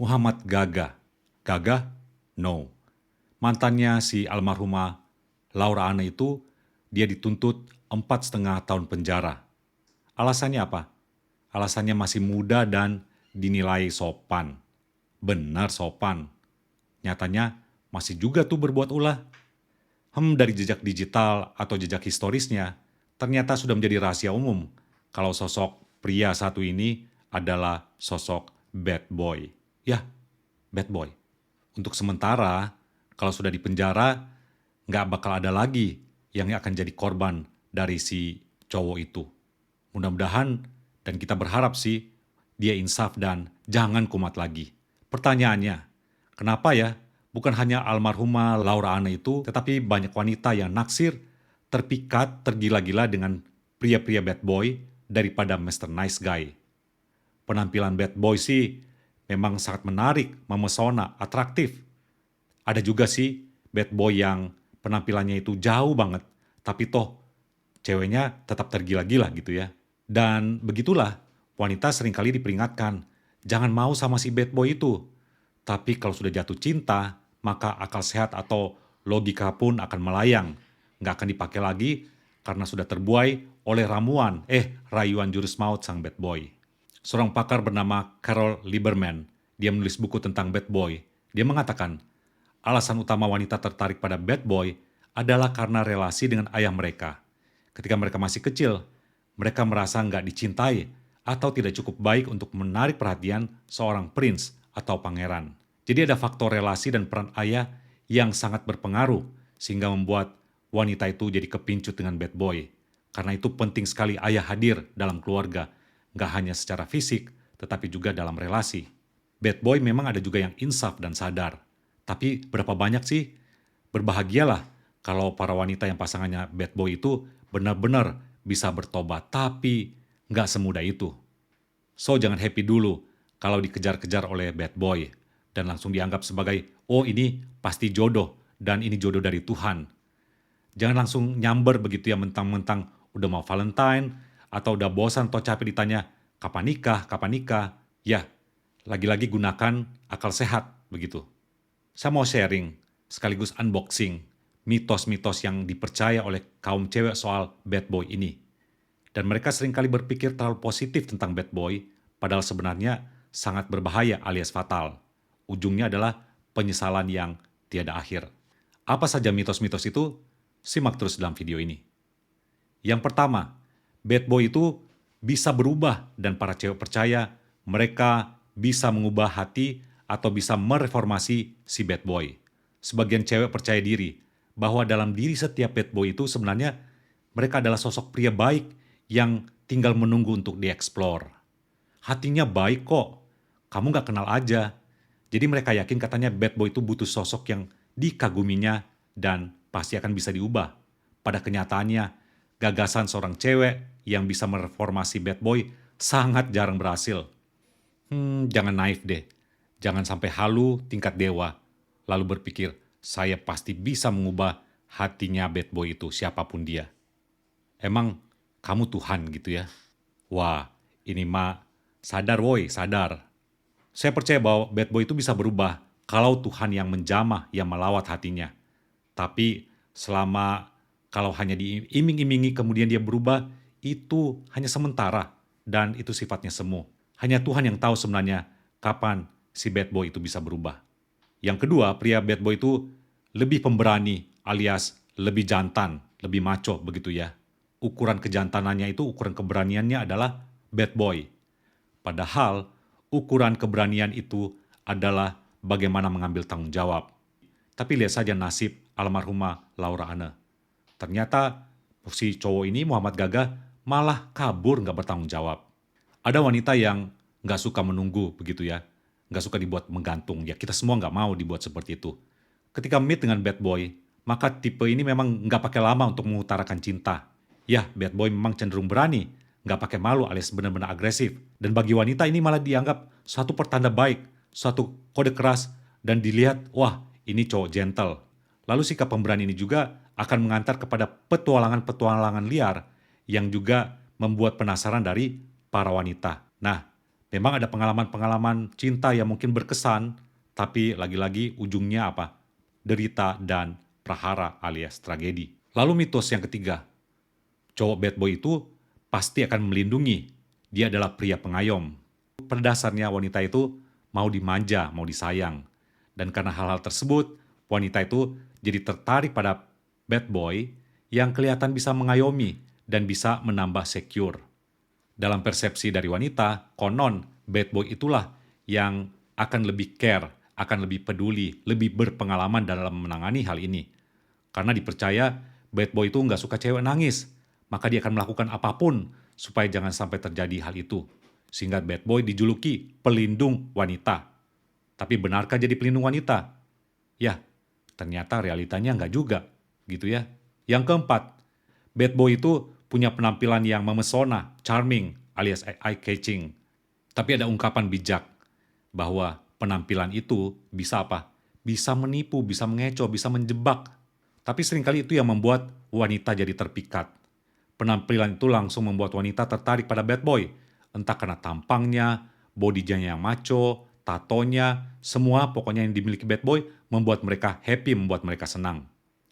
Muhammad Gaga. Gaga? No. Mantannya si almarhumah Laura Anne itu, dia dituntut 4,5 tahun penjara. Alasannya apa? Alasannya masih muda dan dinilai sopan. Benar sopan. Nyatanya masih juga tuh berbuat ulah. Dari jejak digital atau jejak historisnya, ternyata sudah menjadi rahasia umum kalau sosok pria satu ini adalah sosok bad boy. Ya, bad boy. Untuk sementara, kalau sudah di penjara, nggak bakal ada lagi yang akan jadi korban dari si cowok itu. Mudah-mudahan dan kita berharap sih dia insaf dan jangan kumat lagi. Pertanyaannya, kenapa ya bukan hanya almarhumah Laura Anne itu, tetapi banyak wanita yang naksir, terpikat, tergila-gila dengan pria-pria bad boy daripada Mr. Nice Guy. Penampilan bad boy sih memang sangat menarik, memesona, atraktif. Ada juga sih bad boy yang penampilannya itu jauh banget, tapi toh ceweknya tetap tergila-gila gitu ya. Dan begitulah, wanita seringkali diperingatkan, jangan mau sama si bad boy itu. Tapi kalau sudah jatuh cinta, maka akal sehat atau logika pun akan melayang. Nggak akan dipakai lagi karena sudah terbuai oleh rayuan jurus maut sang bad boy. Seorang pakar bernama Carol Lieberman, dia menulis buku tentang bad boy. Dia mengatakan, alasan utama wanita tertarik pada bad boy adalah karena relasi dengan ayah mereka. Ketika mereka masih kecil, mereka merasa nggak dicintai atau tidak cukup baik untuk menarik perhatian seorang prince atau pangeran. Jadi ada faktor relasi dan peran ayah yang sangat berpengaruh sehingga membuat wanita itu jadi kepincut dengan bad boy. Karena itu penting sekali ayah hadir dalam keluarga, nggak hanya secara fisik, tetapi juga dalam relasi. Bad boy memang ada juga yang insaf dan sadar. Tapi berapa banyak sih? Berbahagialah kalau para wanita yang pasangannya bad boy itu benar-benar bisa bertobat, tapi nggak semudah itu. So jangan happy dulu kalau dikejar-kejar oleh bad boy dan langsung dianggap sebagai, oh ini pasti jodoh dan ini jodoh dari Tuhan. Jangan langsung nyamber begitu ya mentang-mentang udah mau Valentine atau udah bosan atau capek ditanya, kapan nikah, kapan nikah. Ya, lagi-lagi gunakan akal sehat begitu. Saya mau sharing sekaligus unboxing mitos-mitos yang dipercaya oleh kaum cewek soal bad boy ini. Dan mereka seringkali berpikir terlalu positif tentang bad boy, padahal sebenarnya sangat berbahaya alias fatal. Ujungnya adalah penyesalan yang tiada akhir. Apa saja mitos-mitos itu? Simak terus dalam video ini. Yang pertama, bad boy itu bisa berubah dan para cewek percaya mereka bisa mengubah hati atau bisa mereformasi si bad boy. Sebagian cewek percaya diri bahwa dalam diri setiap bad boy itu sebenarnya mereka adalah sosok pria baik yang tinggal menunggu untuk dieksplor. Hatinya baik kok, kamu gak kenal aja. Jadi mereka yakin katanya bad boy itu butuh sosok yang dikaguminya dan pasti akan bisa diubah. Pada kenyataannya, gagasan seorang cewek yang bisa mereformasi bad boy sangat jarang berhasil. Jangan naif deh. Jangan sampai halu tingkat dewa. Lalu berpikir, saya pasti bisa mengubah hatinya bad boy itu, siapapun dia. Emang kamu Tuhan gitu ya? Wah, ini mah sadar woi, sadar. Saya percaya bahwa bad boy itu bisa berubah kalau Tuhan yang menjamah, yang melawat hatinya. Tapi selama kalau hanya diiming-imingi kemudian dia berubah, itu hanya sementara dan itu sifatnya semu. Hanya Tuhan yang tahu sebenarnya kapan si bad boy itu bisa berubah. Yang kedua, pria bad boy itu lebih pemberani alias lebih jantan, lebih macho begitu ya. Ukuran kejantanannya itu, ukuran keberaniannya adalah bad boy. Padahal ukuran keberanian itu adalah bagaimana mengambil tanggung jawab. Tapi lihat saja nasib almarhumah Laura Anne. Ternyata si cowok ini Muhammad Gaga malah kabur nggak bertanggung jawab. Ada wanita yang nggak suka menunggu begitu ya. Nggak suka dibuat menggantung. Ya kita semua nggak mau dibuat seperti itu. Ketika meet dengan bad boy, maka tipe ini memang nggak pakai lama untuk mengutarakan cinta. Ya, bad boy memang cenderung berani, nggak pakai malu alias benar-benar agresif. Dan bagi wanita ini malah dianggap suatu pertanda baik, suatu kode keras, dan dilihat, wah ini cowok gentle. Lalu sikap pemberani ini juga akan mengantar kepada petualangan-petualangan liar yang juga membuat penasaran dari para wanita. Nah, Memang ada pengalaman-pengalaman cinta yang mungkin berkesan, tapi lagi-lagi ujungnya apa? Derita dan prahara alias tragedi. Lalu mitos yang ketiga, cowok bad boy itu pasti akan melindungi. Dia adalah pria pengayom. Pada dasarnya wanita itu mau dimanja, mau disayang. Dan karena hal-hal tersebut, wanita itu jadi tertarik pada bad boy yang kelihatan bisa mengayomi dan bisa menambah secure. Dalam persepsi dari wanita, konon bad boy itulah yang akan lebih care, akan lebih peduli, lebih berpengalaman dalam menangani hal ini. Karena dipercaya bad boy itu nggak suka cewek nangis, maka dia akan melakukan apapun supaya jangan sampai terjadi hal itu. Sehingga bad boy dijuluki pelindung wanita. Tapi benarkah jadi pelindung wanita? Ya, ternyata realitanya nggak juga, gitu ya. Yang keempat, bad boy itu punya penampilan yang memesona, charming, alias eye-catching. Tapi ada ungkapan bijak bahwa penampilan itu bisa apa? Bisa menipu, bisa mengecoh, bisa menjebak. Tapi seringkali itu yang membuat wanita jadi terpikat. Penampilan itu langsung membuat wanita tertarik pada bad boy. Entah karena tampangnya, bodinya yang macho, tatonya, semua pokoknya yang dimiliki bad boy membuat mereka happy, membuat mereka senang.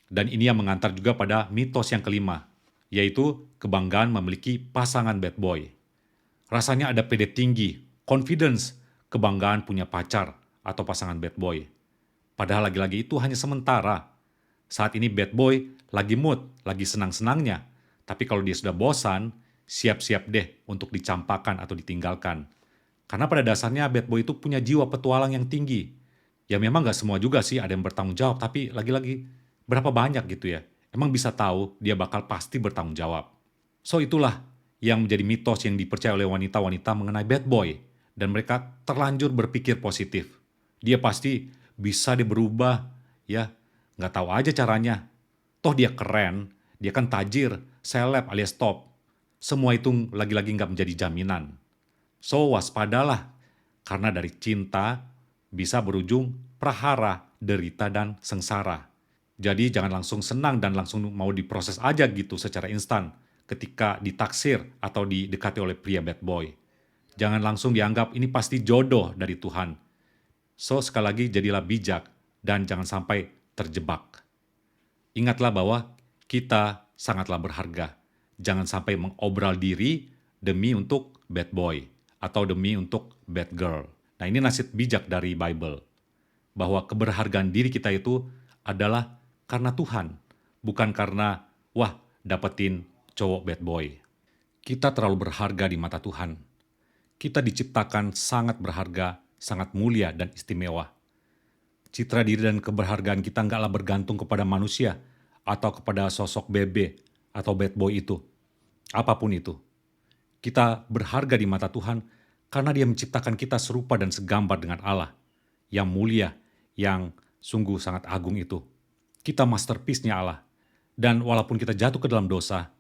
Dan ini yang mengantar juga pada mitos yang kelima, yaitu kebanggaan memiliki pasangan bad boy. Rasanya ada PD tinggi, confidence, kebanggaan punya pacar atau pasangan bad boy. Padahal lagi-lagi itu hanya sementara. Saat ini bad boy lagi mood, lagi senang-senangnya. Tapi kalau dia sudah bosan, siap-siap deh untuk dicampakkan atau ditinggalkan. Karena pada dasarnya bad boy itu punya jiwa petualang yang tinggi. Ya memang gak semua juga sih ada yang bertanggung jawab, tapi lagi-lagi berapa banyak gitu ya. Emang bisa tahu dia bakal pasti bertanggung jawab. So itulah yang menjadi mitos yang dipercaya oleh wanita-wanita mengenai bad boy. Dan mereka terlanjur berpikir positif. Dia pasti bisa berubah, ya. Nggak tahu aja caranya. Toh dia keren, dia kan tajir, seleb alias top. Semua itu lagi-lagi nggak menjadi jaminan. So waspadalah, karena dari cinta bisa berujung prahara, derita, dan sengsara. Jadi jangan langsung senang dan langsung mau diproses aja gitu secara instan ketika ditaksir atau didekati oleh pria bad boy. Jangan langsung dianggap ini pasti jodoh dari Tuhan. So sekali lagi jadilah bijak dan jangan sampai terjebak. Ingatlah bahwa kita sangatlah berharga. Jangan sampai mengobral diri demi untuk bad boy atau demi untuk bad girl. Nah ini nasihat bijak dari Bible. Bahwa keberhargaan diri kita itu adalah karena Tuhan. Bukan karena, wah dapetin cowok bad boy. Kita terlalu berharga di mata Tuhan. Kita diciptakan sangat berharga, sangat mulia dan istimewa. Citra diri dan keberhargaan kita enggaklah bergantung kepada manusia atau kepada sosok bebe atau bad boy itu. Apapun itu. Kita berharga di mata Tuhan karena Dia menciptakan kita serupa dan segambar dengan Allah yang mulia, yang sungguh sangat agung itu. Kita masterpiece-nya Allah. Dan walaupun kita jatuh ke dalam dosa,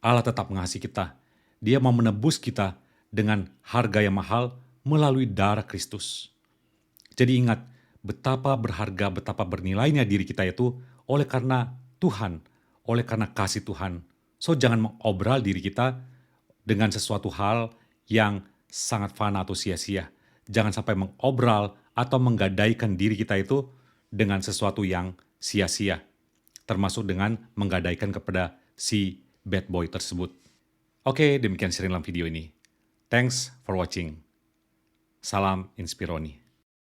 Allah tetap mengasihi kita. Dia mau menebus kita dengan harga yang mahal melalui darah Kristus. Jadi ingat, betapa berharga, betapa bernilainya diri kita itu oleh karena Tuhan, oleh karena kasih Tuhan. So jangan mengobral diri kita dengan sesuatu hal yang sangat fana atau sia-sia. Jangan sampai mengobral atau menggadaikan diri kita itu dengan sesuatu yang sia-sia. Termasuk dengan menggadaikan kepada si bad boy tersebut. Oke, demikian sharing dalam video ini. Thanks for watching. Salam Inspironi.